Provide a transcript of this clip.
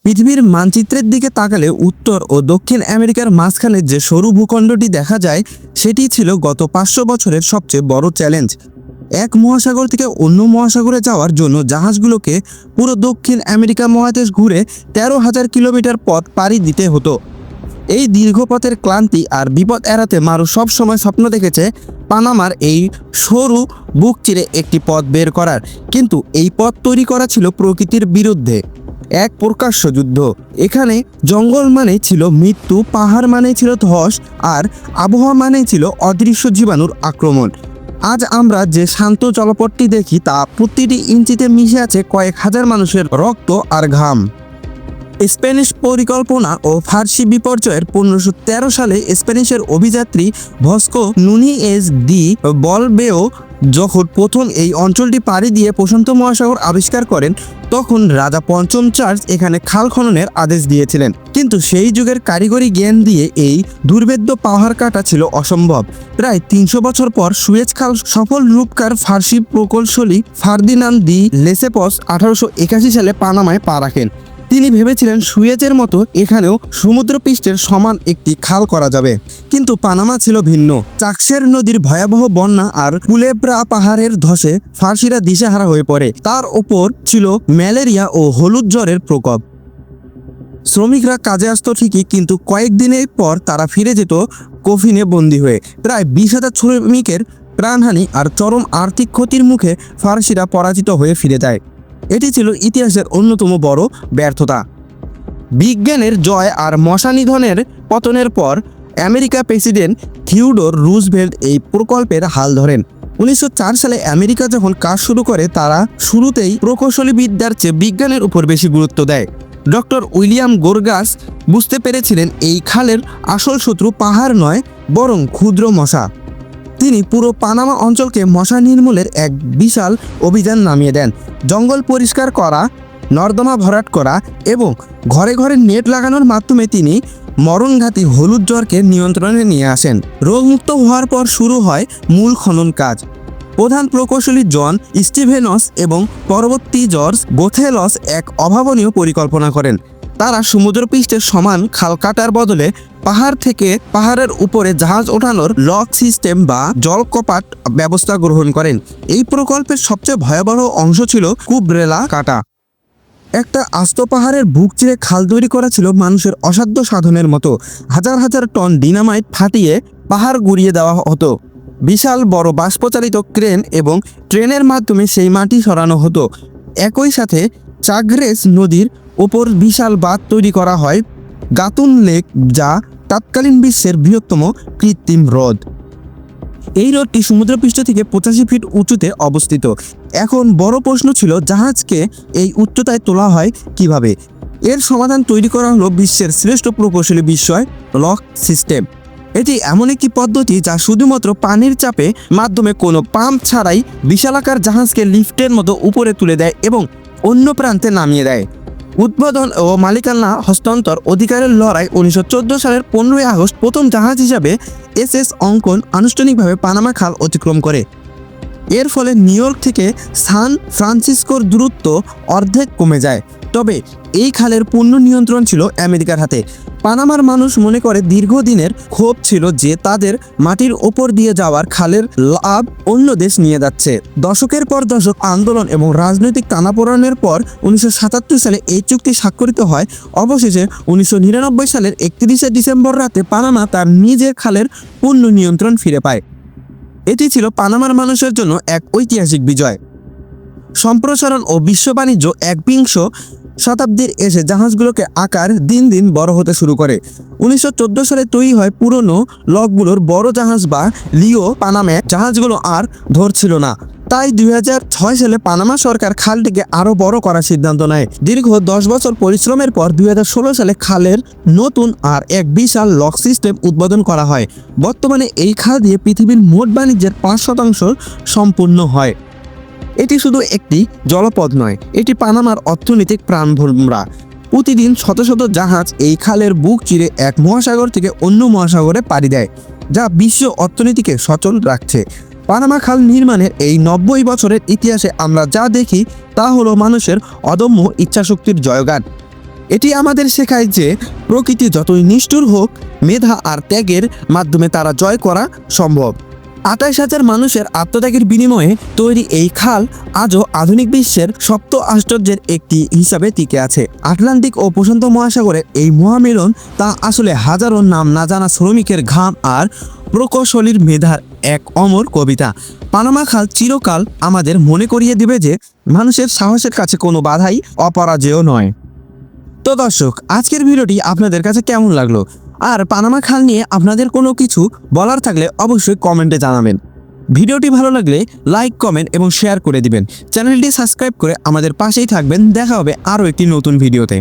পৃথিবীর মানচিত্রের দিকে তাকালে উত্তর ও দক্ষিণ আমেরিকার মাঝখানে যে সরু ভূখণ্ডটি দেখা যায় সেটি ছিল গত 500 বছরের সবচেয়ে বড় চ্যালেঞ্জ। এক মহাসাগর থেকে অন্য মহাসাগরে যাওয়ার জন্য জাহাজগুলোকে পুরো দক্ষিণ আমেরিকা মহাদেশ ঘুরে 13,000 কিলোমিটার পথ পাড়ি দিতে হতো। এই দীর্ঘ পথের ক্লান্তি আর বিপদ এড়াতে মারু সব সময় স্বপ্ন দেখেছে পানামার এই সরু বুক চিরে একটি পথ বের করার, কিন্তু এই পথ তৈরি করা ছিল প্রকৃতির বিরুদ্ধে এক প্রকাশ্য যুদ্ধ। এখানে জঙ্গল মানে ছিল মৃত্যু, পাহাড় মানে ছিল ধস, আর আবহাওয়া মানে ছিল অদৃশ্য জীবাণুর আক্রমণ। আজ আমরা যে শান্ত জলপথটি দেখি তা প্রতিটি ইঞ্চিতে মিশে আছে কয়েক হাজার মানুষের রক্ত আর ঘাম। স্প্যানিশ পরিকল্পনা ও ফার্সি বিপর্যয়ের 1513 সালে স্প্যানিশের অভিযাত্রী ভস্কো নুনিয়েজ দি বলবেও যখন প্রথম এই অঞ্চলটি পাড়ি দিয়ে প্রশান্ত মহাসাগর আবিষ্কার করেন, তখন রাজা পঞ্চম চার্লস এখানে খাল খননের আদেশ দিয়েছিলেন। কিন্তু সেই যুগের কারিগরি জ্ঞান দিয়ে এই দুর্ভেদ্য পাহাড় কাটা ছিল অসম্ভব। প্রায় 300 বছর পর সুয়েজ খাল সফল রূপকার ফার্সি প্রকৌশলী ফার্দিনান্দ দি লেসেপস 1881 সালে পানামায় পা রাখেন। তিনি ভেবেছিলেন সুয়েজের মতো এখানেও সমুদ্রপৃষ্ঠের সমান একটি খাল করা যাবে, কিন্তু পানামা ছিল ভিন্ন। চাকসের নদীর ভয়াবহ বন্যা আর কুলেব্রা পাহাড়ের ধসে ফার্সিরা দিশেহারা হয়ে পড়ে। তার ওপর ছিল ম্যালেরিয়া ও হলুদ জ্বরের প্রকোপ। শ্রমিকরা কাজে আসতো ঠিকই, কিন্তু কয়েকদিনের পর তারা ফিরে যেত কফিনে বন্দী হয়ে। প্রায় 20,000 শ্রমিকের প্রাণহানি আর চরম আর্থিক ক্ষতির মুখে ফার্সিরা পরাজিত হয়ে ফিরে যায়। এটি ছিল ইতিহাসের অন্যতম বড় ব্যর্থতা। বিজ্ঞানের জয় আর মশা নিধনের পতনের পর আমেরিকা প্রেসিডেন্ট থিওডোর রুজভেল্ট এই প্রকল্পের হাল ধরেন। 1904 সালে আমেরিকা যখন কাজ শুরু করে, তারা শুরুতেই প্রকৌশলী বিদ্যার চেয়ে বিজ্ঞানের উপর বেশি গুরুত্ব দেয়। ডক্টর উইলিয়াম গোর্গাস বুঝতে পেরেছিলেন এই খালের আসল শত্রু পাহাড় নয়, বরং ক্ষুদ্র মশা। তিনি পুরো পানামা অঞ্চলকে মশা নির্মূলের এক বিশাল অভিযান নামিয়ে দেন। জঙ্গল পরিষ্কার করা, নর্দমা ভরাট করা এবং ঘরে ঘরে নেট লাগানোর মাধ্যমে তিনি মরণঘাতী হলুদ জ্বরকে নিয়ন্ত্রণে নিয়ে আসেন। রোগমুক্ত হওয়ার পর শুরু হয় মূল খনন কাজ। প্রধান প্রকৌশলী জন স্টিভেনস এবং পরবর্তী জর্জ গোথেলস এক অভাবনীয় পরিকল্পনা করেন। তারা সমুদ্রপৃষ্ঠের সমান খাল কাটার বদলে পাহাড় থেকে পাহাড়ের উপরে জাহাজ ওঠানোর লক সিস্টেম বা জলকপাট ব্যবস্থা গ্রহণ করেন। এই প্রকল্পের সবচেয়ে ভয়াবহ অংশ ছিল কুবরেলা কাটা। একটা আস্ত পাহাড়ের বুক চিরে খাল তৈরি করা ছিল মানুষের অসাধ্য সাধনের মতো। হাজার হাজার টন ডিনামাইট ফাটিয়ে পাহাড় গুড়িয়ে দেওয়া হতো। বিশাল বড় বাষ্পচালিত ক্রেন এবং ট্রেনের মাধ্যমে সেই মাটি সরানো হতো। একই সাথে চাগরেস নদীর ওপর বিশাল বাঁধ তৈরি করা হয়, গাতুন লেক, যা তৎকালীন বিশ্বের বৃহত্তম কৃত্রিম হ্রদ। এই হ্রদটি সমুদ্রপৃষ্ঠ থেকে 85 ফিট উঁচুতে অবস্থিত। এখন বড় প্রশ্ন ছিল, জাহাজকে এই উচ্চতায় তোলা হয় কিভাবে? এর সমাধান তৈরি করা হলো বিশ্বের শ্রেষ্ঠ প্রকৌশলী বিষয়, লক সিস্টেম। এটি এমন একটি পদ্ধতি যা শুধুমাত্র পানির চাপে মাধ্যমে কোনো পাম্প ছাড়াই বিশালাকার জাহাজকে লিফটের মতো উপরে তুলে দেয় এবং অন্য প্রান্তে নামিয়ে দেয়। উদ্বোধন ও মালিকানা হস্তান্তর অধিকারের লড়াই 1914 সালের 15ই আগস্ট প্রথম জাহাজ হিসাবে এসএস অঙ্কন আনুষ্ঠানিকভাবে পানামা খাল অতিক্রম করে। এর ফলে নিউ ইয়র্ক থেকে সান ফ্রান্সিসকোর দূরত্ব অর্ধেক কমে যায়। তবে এই খালের পূর্ণ নিয়ন্ত্রণ ছিল আমেরিকার হাতে। পানামার মানুষ মনে করে দীর্ঘদিনের ক্ষোভ ছিল যে তাদের মাটির ওপর দিয়ে যাওয়ার খালের লাভ অন্য দেশ নিয়ে যাচ্ছে। দশকের পর দশক আন্দোলন এবং রাজনৈতিক টানাপোড়েনের পর 1977 সালে এই চুক্তি স্বাক্ষরিত হয়। অবশেষে 1999 সালের 31শে ডিসেম্বর রাতে পানামা তার নিজের খালের পূর্ণ নিয়ন্ত্রণ ফিরে পায়। এটি ছিল পানামার মানুষের জন্য এক ঐতিহাসিক বিজয়। সম্প্রসারণ ও বিশ্ব বাণিজ্য একবিংশ শতাব্দীর এসে জাহাজগুলোকে আকার দিন দিন বড় হতে শুরু করে। 1914 সালে তৈরি হয় পুরনো লকগুলোর বড় জাহাজ বা লিও পানামে। জাহাজগুলো আর ধরছিল না, তাই 2006 সালে পানামা সরকার খালটিকে আরও বড় করার সিদ্ধান্ত নেয়। দীর্ঘ 10 বছর পরিশ্রমের পর 2016 সালে খালের নতুন আর এক বিশাল লক সিস্টেম উদ্বোধন করা হয়। বর্তমানে এই খাল দিয়ে পৃথিবীর মোট বাণিজ্যের 5% সম্পূর্ণ হয়। এটি শুধু একটি জলপথ নয়, এটি পানামার অর্থনৈতিক প্রাণভোমরা। প্রতিদিন শত শত জাহাজ এই খালের বুক চিরে এক মহাসাগর থেকে অন্য মহাসাগরে পাড়ি দেয়, যা বিশ্ব অর্থনীতিকে সচল রাখছে। পানামা খাল নির্মাণের এই 90 বছরের ইতিহাসে আমরা যা দেখি তা হলো মানুষের অদম্য ইচ্ছাশক্তির জয়গান। এটি আমাদের শেখায় যে প্রকৃতি যতই নিষ্ঠুর হোক, মেধা আর ত্যাগের মাধ্যমে তারা জয় করা সম্ভব। 28,000 মানুষের আত্মত্যাগের বিনিময়ে তৈরি এই খাল আজও আধুনিক বিশ্বের সপ্ত আশ্চর্যের একটি হিসাবে টিকে আছে। আটলান্টিক ও প্রশান্ত মহাসাগরের এই মহামিলন তা আসলে হাজারো নাম না জানা শ্রমিকের ঘাম আর প্রকৌশলীর মেধার এক অমর কবিতা। পানামা খাল চিরকাল আমাদের মনে করিয়ে দিবে যে মানুষের সাহসের কাছে কোনো বাধাই অপরাজেয় নয়। তো দর্শক, আজকের ভিডিওটি আপনাদের কাছে কেমন লাগলো? আর পানামা খাল নিয়ে আপনাদের কোনো কিছু বলার থাকলে অবশ্যই কমেন্টে জানাবেন। ভিডিওটি ভালো লাগলে লাইক, কমেন্ট এবং শেয়ার করে দিবেন। চ্যানেলটি সাবস্ক্রাইব করে আমাদের পাশেই থাকবেন। দেখা হবে আরও একটি নতুন ভিডিওতে।